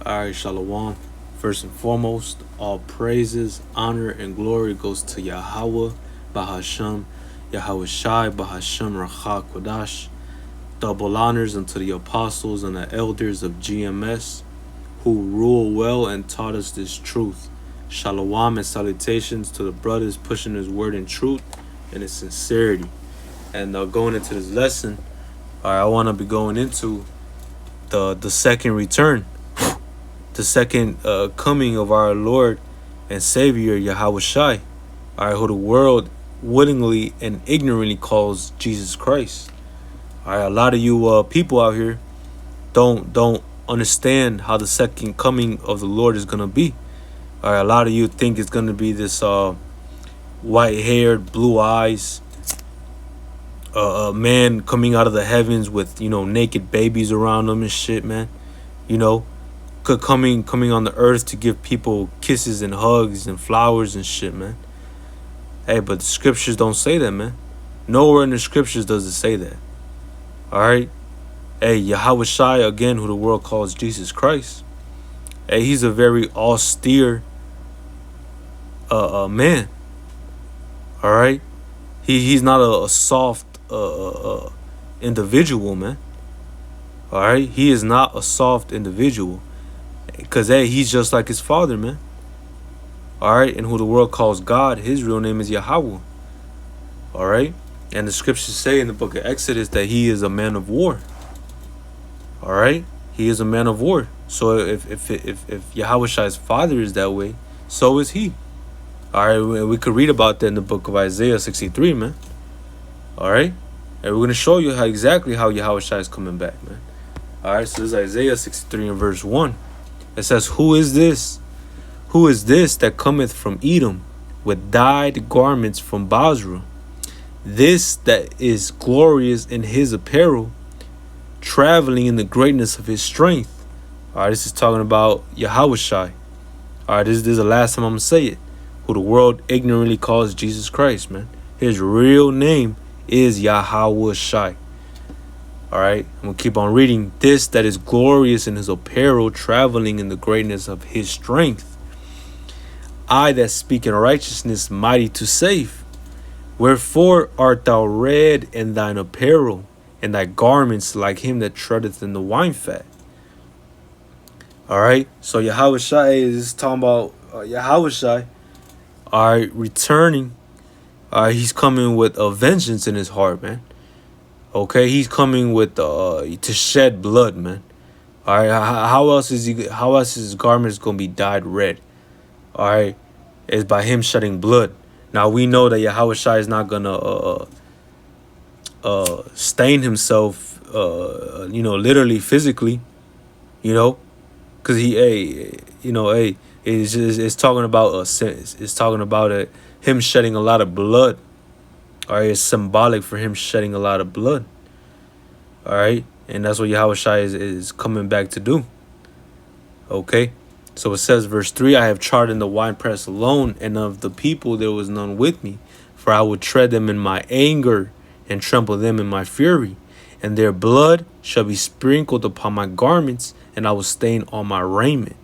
Alright, Shalom. First and foremost, all praises, honor, and glory goes to Yahweh, Bahasham, Yahweh Shai, Bahasham, Rachak, Kodash. Double honors unto the apostles and the elders of GMS who rule well and taught us this truth. Shalom and salutations to the brothers pushing his word in truth and in sincerity. And going into this lesson, I want to be going into the second return, the second coming of our Lord and Savior Yahweh Shai, who the world willingly and ignorantly calls Jesus Christ. A lot of you people out here don't understand how the second coming of the Lord is gonna be. A lot of you think it's gonna be this white-haired, blue eyes, man coming out of the heavens with naked babies around them and shit, man. Coming on the earth to give people kisses and hugs and flowers and shit, man. Hey, but the scriptures don't say that, man. Nowhere in the scriptures does it say that. Alright? Hey, Yahweh Shai, again, who the world calls Jesus Christ. Hey, he's a very austere man. Alright? He's not a soft individual, man. Alright? He is not a soft individual. Because, hey, he's just like his father, man. Alright? And who the world calls God, his real name is Yahweh. Alright? And the scriptures say in the book of Exodus that he is a man of war. Alright? He is a man of war. So if Yahweh Shai's father is that way, so is he. Alright? We could read about that in the book of Isaiah 63, man. Alright? And we're going to show you exactly how Yahweh Shai is coming back, man. Alright? So this is Isaiah 63 and verse 1. It says, Who is this? Who is this that cometh from Edom with dyed garments from Basra? This that is glorious in his apparel, traveling in the greatness of his strength. Alright, this is talking about Yahweh Shai. Alright, this is the last time I'm going to say it. Who the world ignorantly calls Jesus Christ, man. His real name is Yahweh Shai. Alright, I'm going to keep on reading. This that is glorious in his apparel, traveling in the greatness of his strength. I that speak in righteousness, mighty to save. Wherefore art thou red in thine apparel, and thy garments like him that treadeth in the wine fat? Alright, so Yahweh Shai is talking about Yahweh Shai. Alright, returning. He's coming with a vengeance in his heart, man. Okay, he's coming with to shed blood, man. Alright, how else is his garments gonna be dyed red? Alright, it's by him shedding blood. Now we know that Yahweh Shai is not gonna stain himself, literally, physically, because it's talking about it's talking about him shedding a lot of blood. All right, it's symbolic for him shedding a lot of blood. All right, and that's what Yahweh Shai is coming back to do. Okay. So it says, verse 3, I have trodden the winepress alone, and of the people there was none with me. For I would tread them in my anger, and trample them in my fury. And their blood shall be sprinkled upon my garments, and I will stain all my raiment.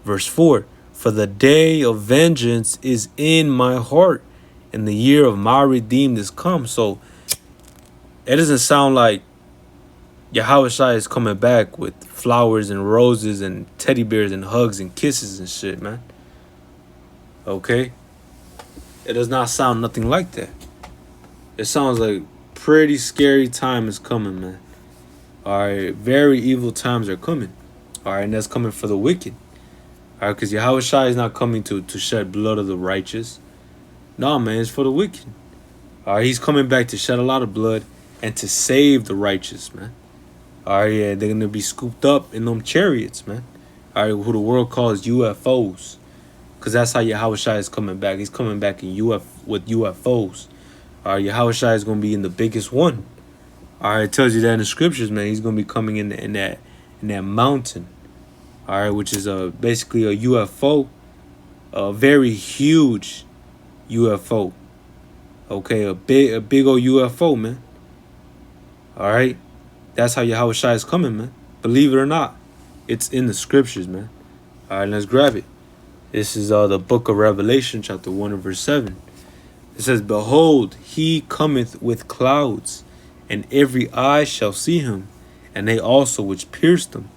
Verse 4, for the day of vengeance is in my heart, and the year of my redeemed is come. So it doesn't sound like Yahweh Shai is coming back with flowers and roses and teddy bears and hugs and kisses and shit, man. Okay? It does not sound nothing like that. It sounds like pretty scary time is coming, man. Alright, very evil times are coming. Alright, and that's coming for the wicked. Alright, because Yahweh Shai is not coming to shed blood of the righteous. No, man, it's for the wicked. Alright, he's coming back to shed a lot of blood and to save the righteous, man. Alright, yeah, they're going to be scooped up in them chariots, man. Alright, who the world calls UFOs. Because that's how Yahweh Shai is coming back. He's coming back with UFOs. Alright, Yahweh Shai is going to be in the biggest one. Alright, it tells you that in the scriptures, man. He's going to be coming in that mountain. Alright, which is basically a UFO. A very huge UFO. Okay, a big old UFO, man. Alright. That's how Yahweh Shai is coming, man. Believe it or not, it's in the scriptures, man. All right, let's grab it. This is the book of Revelation, chapter 1 and verse 7. It says, "Behold, he cometh with clouds, and every eye shall see him, and they also which pierced him,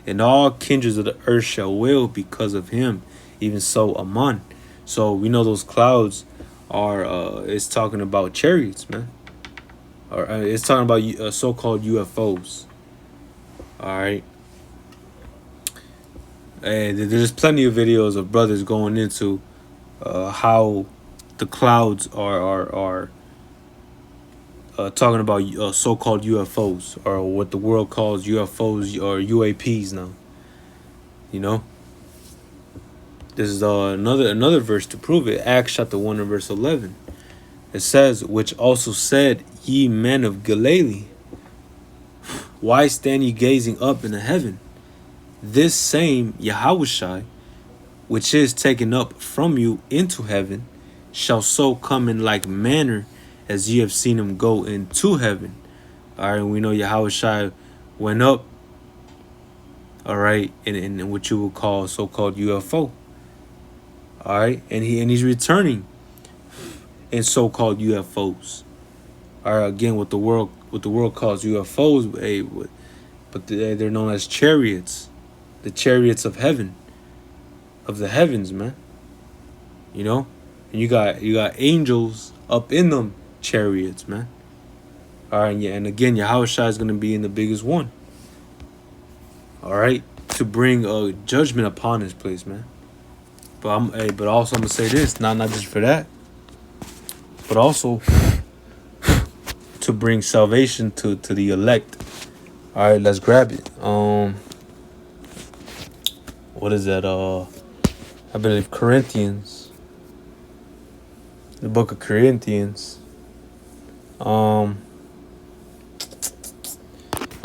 and all kindreds of the earth shall wail because of him, even so Amen." So we know those clouds are, it's talking about chariots, man. Or it's talking about so-called UFOs. All right. And there's plenty of videos of brothers going into how the clouds are talking about so-called UFOs, or what the world calls UFOs or UAPs now. You know, this is another verse to prove it. Acts chapter 1 and verse 11. It says, "Which also said, Ye men of Galilee, why stand ye gazing up into heaven? This same Yahushai, which is taken up from you into heaven, shall so come in like manner as ye have seen him go into heaven." All right, we know Yahushai went up, all right, in what you would call so-called UFO. All right, and he's returning in so-called UFOs. All right, again, what the world calls UFOs, but they're known as chariots, the chariots of heaven, of the heavens, man. You know, and you got angels up in them chariots, man. All right, yeah, and again, Yahushua is gonna be in the biggest one. All right, to bring a judgment upon this place, man. But also I'm gonna say this, not just for that, but also to bring salvation to the elect. All right, let's grab it. What is that? I believe Corinthians, the book of Corinthians.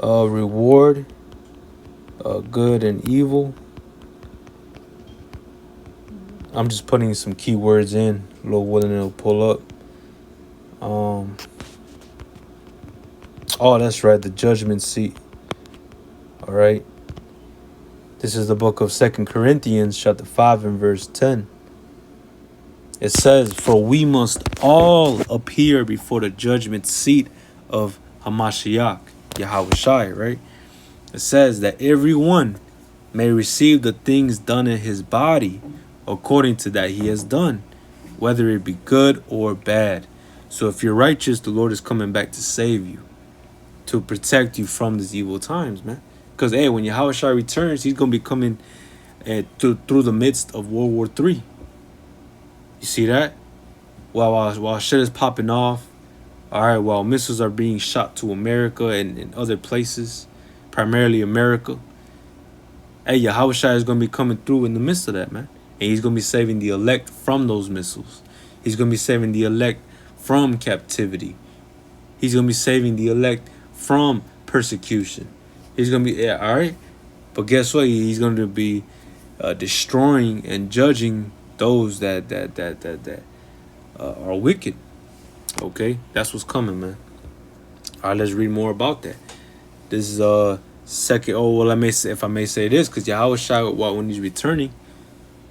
Reward, good and evil. I'm just putting some keywords in. Lord willing, it'll pull up. Oh, that's right, the judgment seat. All right. This is the book of 2 Corinthians, chapter 5 and verse 10. It says, "For we must all appear before the judgment seat of Hamashiach," Yahushai, right? It says that everyone may receive the things done in his body according to that he has done, whether it be good or bad. So if you're righteous, the Lord is coming back to save you, to protect you from these evil times, man. Because, hey, when Yahushua returns, he's going to be coming through the midst of World War III. You see that? While shit is popping off, all right, while missiles are being shot to America and other places, primarily America, hey, Yahushua is going to be coming through in the midst of that, man. And he's going to be saving the elect from those missiles. He's going to be saving the elect from captivity. He's going to be saving the elect from persecution. He's going to be, yeah, all right? But guess what? He's going to be destroying and judging those that are wicked. Okay? That's what's coming, man. All right, let's read more about that. This is second, if I may say this, because Yahushua, when he's returning,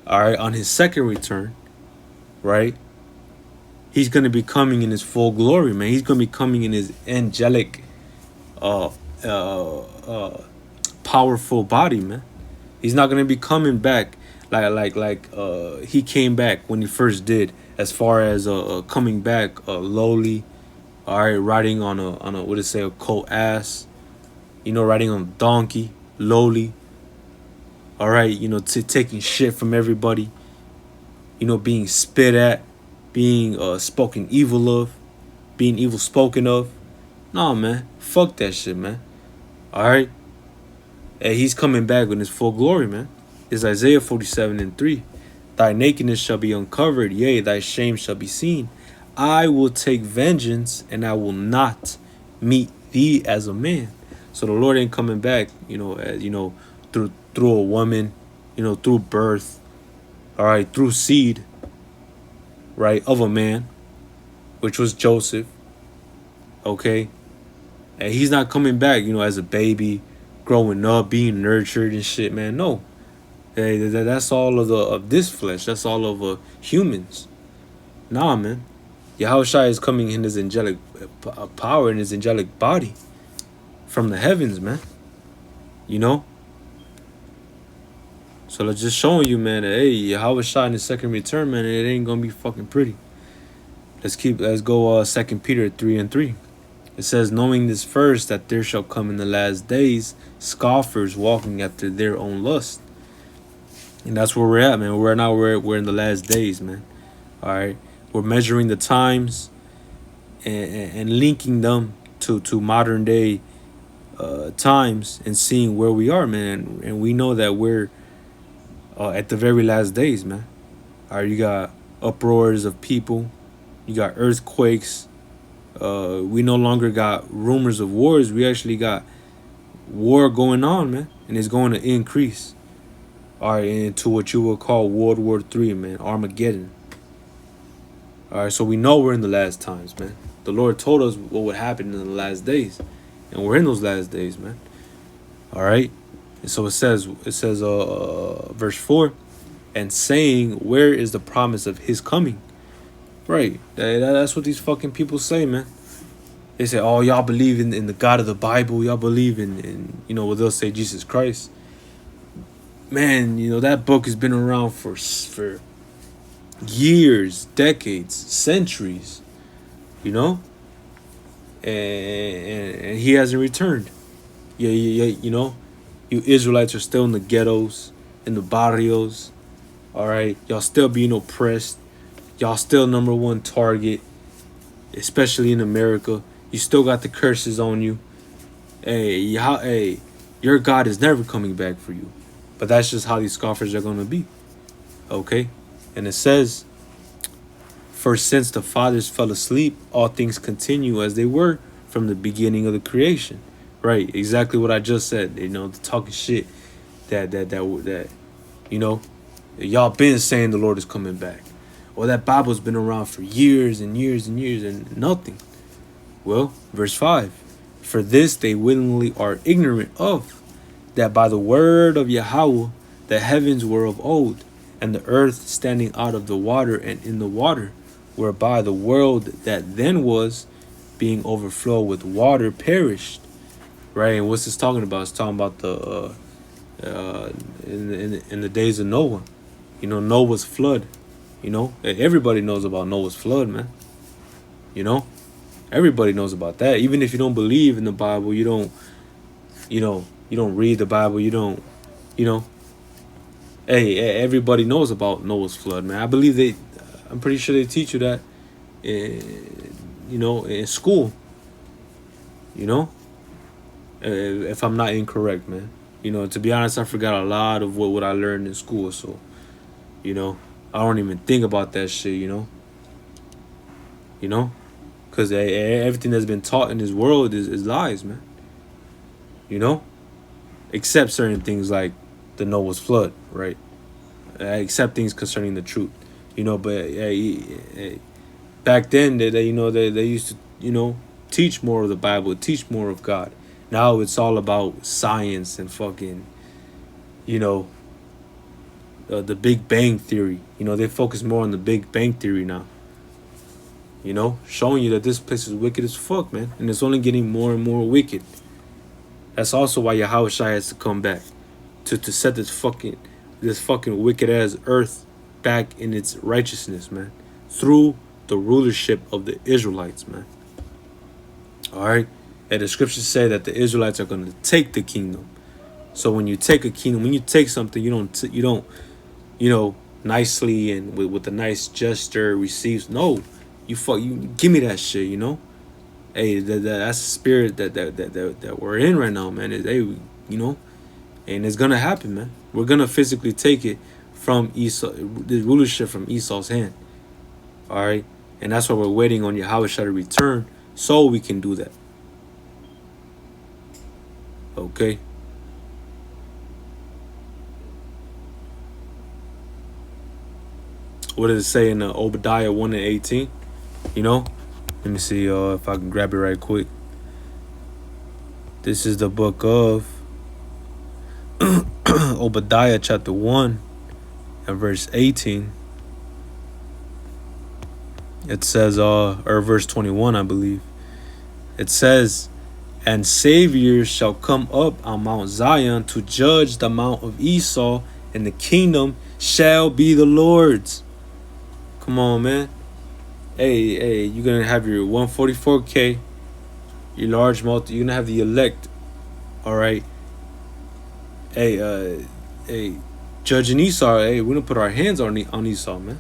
all right, on his second return, right, he's going to be coming in his full glory, man. He's going to be coming in his angelic, powerful body, man. He's not going to be coming back like he came back when he first did, as far as coming back lowly, all right, riding on a what is it, a colt ass, you know, riding on a donkey, lowly. All right, you know, taking shit from everybody, you know, being spit at, being spoken evil of, being evil spoken of. No, man, fuck that shit, man. All right, and he's coming back in his full glory, man. It's Isaiah 47 and 3. "Thy nakedness shall be uncovered, yea, thy shame shall be seen. I will take vengeance, and I will not meet thee as a man." So the Lord ain't coming back, you know, as you know, through a woman, you know, through birth, all right, through seed, right, of a man, which was Joseph, okay? And he's not coming back, you know, as a baby, growing up, being nurtured and shit, man. No. Hey, that's all of this flesh. That's all of humans. Nah, man. Yahushua is coming in his angelic power, in his angelic body from the heavens, man. You know. So let's just showing you, man. That, hey, Yahushua in his second return, man. It ain't gonna be fucking pretty. Let's go. 2 Peter 3:3. It says, knowing this first, that there shall come in the last days scoffers walking after their own lust. And that's where we're at, man. We're in the last days, man. All right, we're measuring the times and linking them to modern day times and seeing where we are, man. And we know that we're at the very last days, man. All right, you got uproars of people, you got earthquakes. We no longer got rumors of wars. We actually got war going on, man, and it's going to increase. All right, into what you would call World War III, man, Armageddon. All right, so we know we're in the last times, man. The Lord told us what would happen in the last days, and we're in those last days, man. All right, and so it says, verse 4, and saying, where is the promise of his coming? Right, that's what these fucking people say, man. They say, oh, y'all believe in the God of the Bible. Y'all believe in what they'll say, Jesus Christ. Man, that book has been around for years, decades, centuries, and he hasn't returned. Yeah, you Israelites are still in the ghettos, in the barrios. All right, y'all still being oppressed. Y'all still number one target, especially in America. You still got the curses on you. Hey, your God is never coming back for you. But that's just how these scoffers are going to be. Okay? And it says, for since the fathers fell asleep, all things continue as they were from the beginning of the creation. Right? Exactly what I just said. The talking shit that y'all been saying the Lord is coming back. Or that Bible's been around for years and years and years and nothing. Well, verse 5. For this they willingly are ignorant of, that by the word of Yahweh the heavens were of old, and the earth standing out of the water and in the water, whereby the world that then was, being overflowed with water, perished. Right, and what's this talking about? It's talking about the in the days of Noah. Noah's flood. Everybody knows about Noah's flood, man. Everybody knows about that. Even if you don't believe in the Bible, you don't read the Bible, hey, everybody knows about Noah's flood, man. I'm pretty sure they teach you that in school. If I'm not incorrect, man. To be honest, I forgot a lot of what I learned in school, so I don't even think about that shit, because everything that's been taught in this world is lies, man. Except certain things like the Noah's flood, right? Except things concerning the truth, But back then, they used to teach more of the Bible, teach more of God. Now it's all about science and fucking, the Big Bang Theory. They focus more on the Big Bang Theory now. Showing you that this place is wicked as fuck, man. And it's only getting more and more wicked. That's also why Yahushua has to come back. To set this fucking wicked ass earth back in its righteousness, man. Through the rulership of the Israelites, man. Alright? And the scriptures say that the Israelites are going to take the kingdom. So when you take a kingdom, when you take something, you don't nicely and with a nice gesture receives. No. You give me that shit, Hey, that's the spirit that we're in right now, man. And it's gonna happen, man. We're gonna physically take it from Esau, the rulership from Esau's hand. All right, and that's why we're waiting on Yahushua to return, so we can do that. Okay. What does it say in Obadiah 1:18? Let me see if I can grab it right quick. This is the book of Obadiah chapter 1 and verse 18. It says, or verse 21, I believe. It says, and saviors shall come up on Mount Zion to judge the mount of Esau, and the kingdom shall be the Lord's. Come on, man. Hey, you're going to have your 144K, your large multi. You're going to have the elect. All right. Hey, judging Esau. Hey, we're going to put our hands on Esau, man.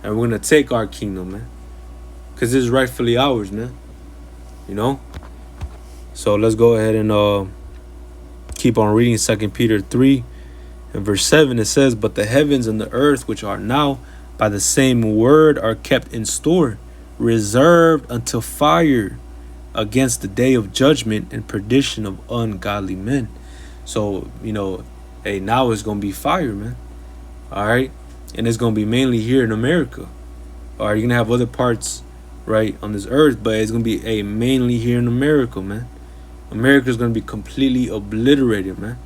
And we're going to take our kingdom, man. Because this is rightfully ours, man. You know? So let's go ahead and keep on reading 2 Peter 3 and verse 7. It says, but the heavens and the earth, which are now by the same word, are kept in store, reserved until fire, against the day of judgment and perdition of ungodly men. So, you know, hey, now it's going to be fire, man. All right. And it's going to be mainly here in America. All right. You're going to have other parts, right, on this earth, but it's going to be mainly here in America, man. America's going to be completely obliterated, man.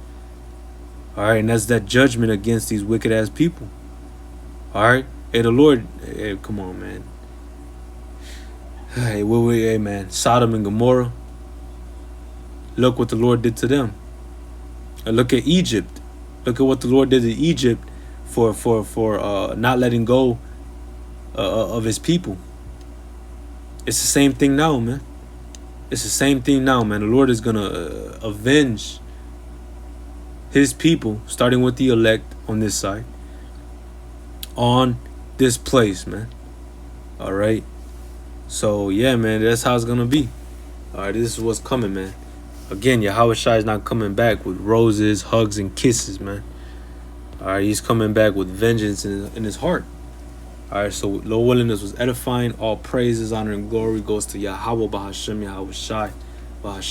All right. And that's that judgment against these wicked ass people. All right. Hey, the Lord, hey, come on, man. Hey, man. Sodom and Gomorrah. Look what the Lord did to them. And look at Egypt. Look at what the Lord did to Egypt for not letting go of his people. It's the same thing now, man. It's the same thing now, man. The Lord is going to avenge his people, starting with the elect on this side, on this place, man. All right. So, yeah, man, that's how it's going to be. All right, this is what's coming, man. Again, Yahweh Shai is not coming back with roses, hugs, and kisses, man. All right, he's coming back with vengeance in his heart. All right, so Lord willing, this was edifying. All praises, honor, and glory goes to Yahweh Bahashem, Yahweh Shai, Bahashem.